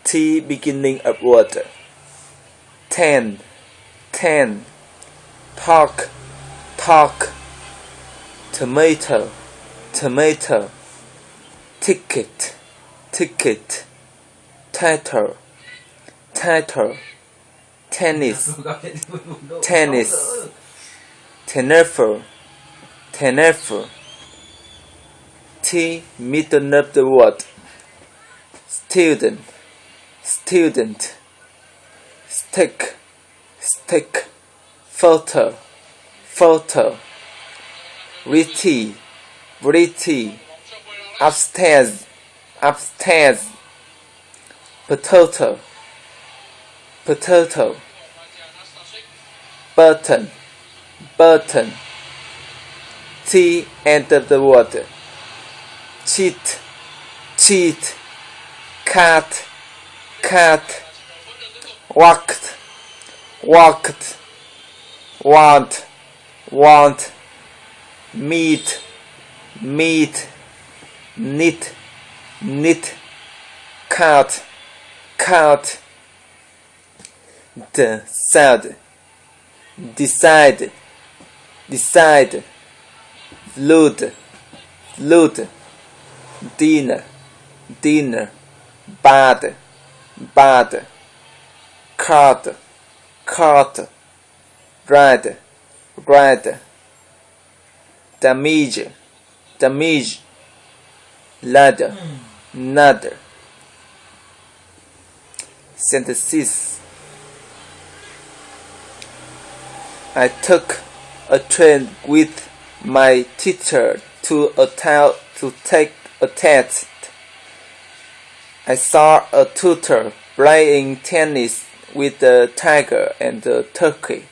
T beginning of word. Ten. Talk. Tomato. Ticket. Title. Tennis. Tennis. T middle of the word. Student. Stick. Photo. Pretty. Upstairs. Potato. Button. T end of the word. Cheat. Cat. Walked. Want. Meet. Knit. Count. Decide. Flood. Dinner. Bad. Card. Red. Damage. Ladder. Synthesis. I took a train with my teacher to a town to take a test. I saw a tutor playing tennis with a tiger and a turkey.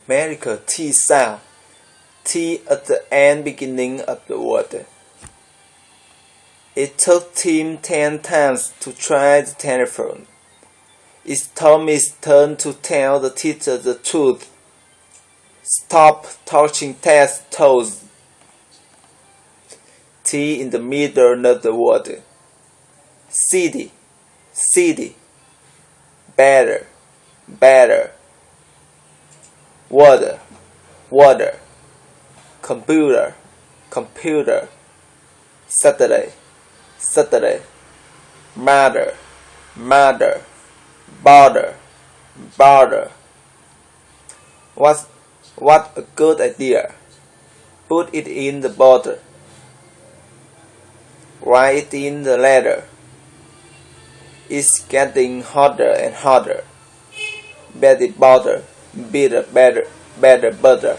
Medical T sound. T at the end beginning of the word. It took Tim 10 times to try the telephone. It's Tommy's turn to tell the teacher the truth. Stop touching Ted's toes. T in the middle of the word. City. Better. Water. Computer. Saturday. Mother. Border. What a good idea. Put it in the bottle. Write it in the letter. It's getting hotter and hotter. Better butter. Better butter.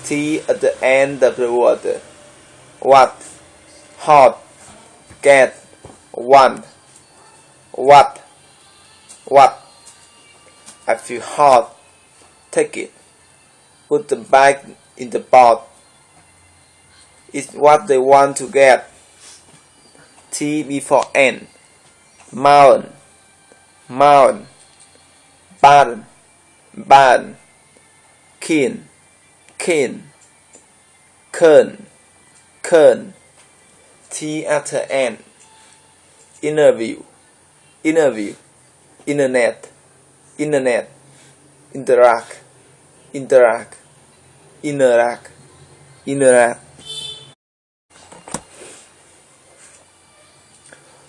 T at the end of the word. What? Hot. Get. Want. What? I feel hot. Take it. Put the bag in the pot. It's what they want to get. T before N. Mountain. Button. Keen. Kern. T after N. Interview. Internet. Interact.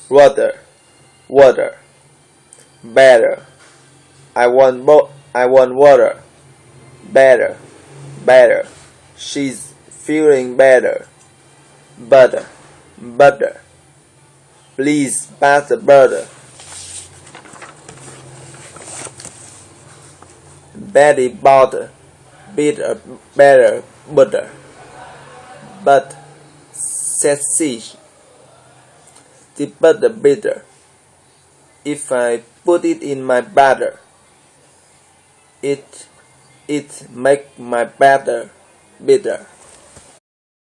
Water. Better. I want water. Better. She's feeling better. Butter. Please pass the butter. Betty bought better butter. But said she, the butter bitter. If I put it in my butter, it make my butter bitter.